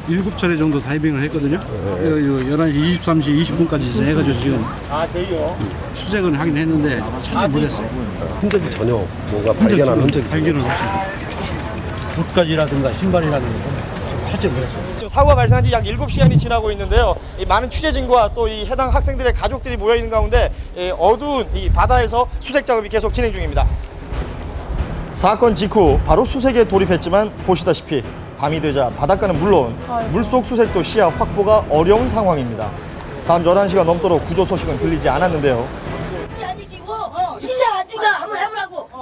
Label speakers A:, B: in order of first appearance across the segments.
A: 7차례 정도 다이빙을 했거든요. 11시 23시 20분까지 해가지고 지금 수색은 하긴 했는데 찾지 못했어요.
B: 흔적이 전혀 뭔가 발견한 흔적이
A: 발견은 없습니다. 옷가지라든가 신발이라든가 찾지 못했어요.
C: 지금 사고가 발생한 지 약 7시간이 지나고 있는데요. 이 많은 취재진과 또 이 해당 학생들의 가족들이 모여 있는 가운데 어두운 이 바다에서 수색 작업이 계속 진행 중입니다. 사건 직후 바로 수색에 돌입했지만 보시다시피 밤이 되자 바닷가는 물론 물속 수색도 시야 확보가 어려운 상황입니다. 밤 11시가 넘도록 구조 소식은 들리지 않았는데요.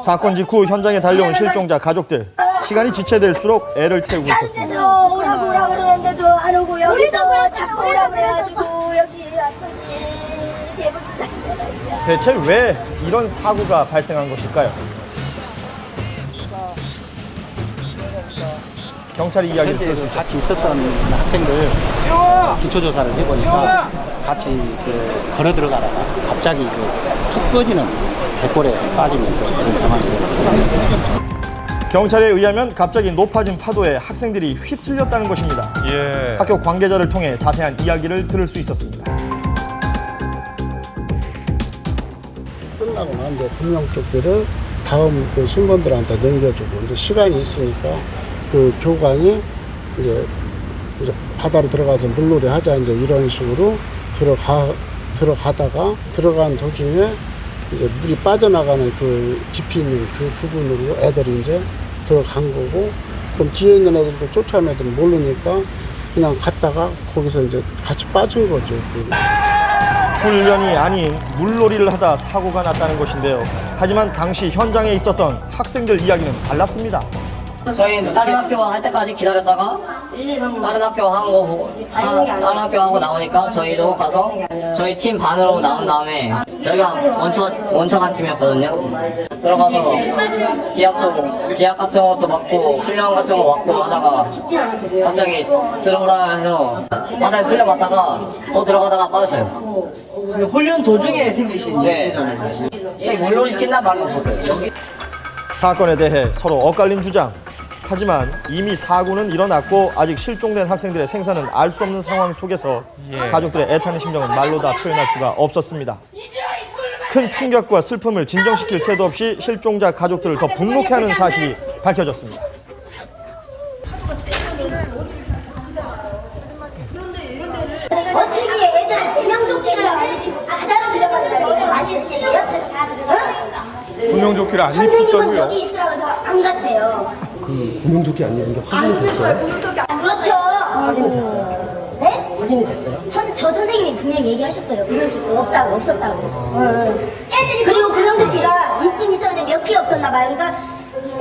C: 사건 직후 현장에 달려온 실종자 가족들. 시간이 지체될수록 애를 태우고 있었습니다.
D: 오라고 그러는데도 안 오고요. 우리도 자꾸 오라고 그래가지고 여기 왔더니
C: 대체 왜 이런 사고가 발생한 것일까요? 경찰이 이야기를 들었습니다.
E: 같이 있었던 학생들 기초조사를 해보니까 같이 걸어 들어가다가 갑자기 툭 꺼지는 갯벌에 빠지면서 그런 상황이 되었습니다.
C: 경찰에 의하면 갑자기 높아진 파도에 학생들이 휩쓸렸다는 것입니다. 학교 관계자를 통해 자세한 이야기를 들을 수 있었습니다.
F: 끝나고 난 이제 구명조끼를 다음 그 신분들한테 넘겨주고 이제 시간이 있으니까 그 교관이 이제 바다로 들어가서 물놀이 하자 이제 이런 식으로 들어가다가 들어간 도중에 이제 물이 빠져나가는 그 깊이 있는 그 부분으로 애들이 이제 들어간 거고, 그럼 뒤에 있는 애들도 쫓아오는 애들은 모르니까 그냥 갔다가 거기서 이제 같이 빠진 거죠.
C: 훈련이 아닌 물놀이를 하다 사고가 났다는 것인데요. 하지만 당시 현장에 있었던 학생들 이야기는 달랐습니다.
G: 저희 다른 학교 할 때까지 기다렸다가 다른 학교 한 거 보고 다른 학교 하고 나오니까 저희도 가서 저희 팀 반으로 나온 다음에 여기가 원청한 팀이었거든요. 들어가서 기합 같은 것도 맞고 훈련 같은 거 맞고 하다가 갑자기 들어오라 해서 바다에 훈련 받다가 더 들어가다가 빠졌어요.
H: 훈련 도중에 생기신 일이잖아요.
G: 네. 물놀이 시킨다는 말은 없었어요.
C: 사건에 대해 서로 엇갈린 주장. 하지만 이미 사고는 일어났고 아직 실종된 학생들의 생사는 알 수 없는 상황 속에서 가족들의 애타는 심정은 말로 다 표현할 수가 없었습니다. 큰 충격과 슬픔을 진정시킬 새도 없이 실종자 가족들을 더 분노케 하는 사실이 밝혀졌습니다.
D: 어떻게 애들 구명조끼를 안 입히고 바다로 들어가는데 어디 가시겠어요?
I: 구명조끼를 안
D: 선생님은
I: 입혔다고요?
D: 여기 있으라고 해서 안 갔대요.
B: 그 구명조끼 안 입은 게 확인이 됐어요?
D: 그렇죠.
B: 확인이 됐어요?
D: 네?
B: 확인이 됐어요?
D: 저 선생님이 분명히 얘기하셨어요. 구명조끼 없다고, 없었다고. 그리고 구명조끼가 있긴 있었는데 몇 개 없었나 봐요. 그러니까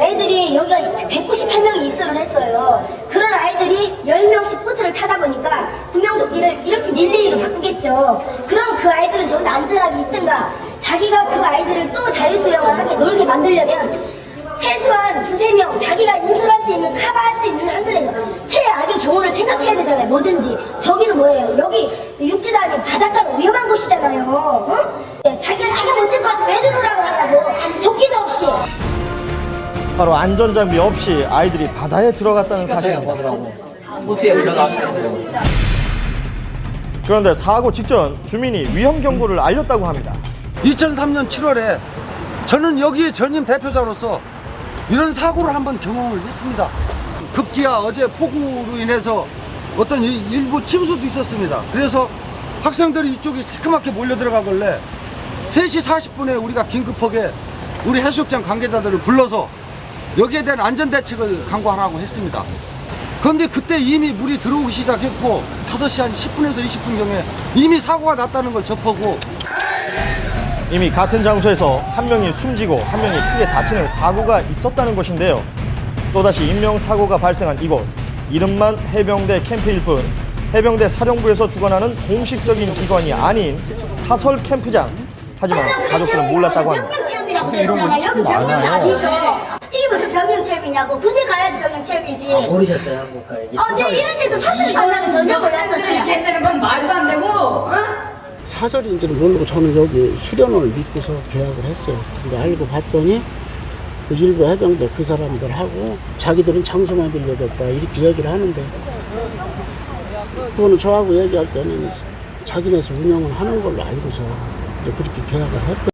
D: 애들이 여기가 198명이 입소를 했어요. 그런 아이들이 10명씩 보트를 타다 보니까 구명조끼를 이렇게 릴레이로 바꾸겠죠. 그럼 그 아이들은 저기서 안전하게 있든가 자기가 그 아이들을 또 자유수영을 하게 놀게 만들려면 최소한 2~3명 자기가 인솔할 수 있는 커버할 수 있는 한도에서 최악의 경우를 생각해야 되잖아요. 뭐든지. 저기는 뭐예요? 여기 육지도 아니고 바닷가는 위험한 곳이잖아요. 어? 자기가 책임 못 질 것 같으면 왜 들어오라고 하냐고. 조끼도 없이.
C: 바로 안전장비 없이 아이들이 바다에 들어갔다는 사실입니다.
G: 보트에 올려놨어요.
C: 그런데 사고 직전 주민이 위험 경보를 알렸다고 합니다.
I: 2003년 7월에 저는 여기에 전임 대표자로서 이런 사고를 한번 경험을 했습니다. 급기야 어제 폭우로 인해서 어떤 일부 침수도 있었습니다. 그래서 학생들이 이쪽에 새까맣게 몰려 들어가길래 3시 40분에 우리가 긴급하게 우리 해수욕장 관계자들을 불러서 여기에 대한 안전대책을 강구하라고 했습니다. 그런데 그때 이미 물이 들어오기 시작했고 5시 한 10분에서 20분경에 이미 사고가 났다는 걸 접하고
C: 이미 같은 장소에서 한 명이 숨지고 한 명이 크게 다치는 사고가 있었다는 것인데요. 또다시 인명사고가 발생한 이곳. 이름만 해병대 캠프일 뿐 해병대 사령부에서 주관하는 공식적인 기관이 아닌 사설 캠프장. 하지만 가족들은 몰랐다고 합니다.
D: 병영체험이라고 그랬잖아요. 여기 병영이 아니죠. 이게 무슨 병영체험이냐고. 군대 가야지 병영체험이지.
G: 모르셨어요? 못 가요.
D: 제가 이런 데서 사설이 산다는 전혀 몰랐었어요.
H: 되는 건 말도 안 되고.
F: 사설인지는 모르고 저는 여기 수련원을 믿고서 계약을 했어요. 근데 알고 봤더니 그 일부 해병대 그 사람들하고 자기들은 장소만 빌려줬다 이렇게 얘기를 하는데 그거는 저하고 얘기할 때는 자기네에서 운영을 하는 걸로 알고서 이제 그렇게 계약을 했고.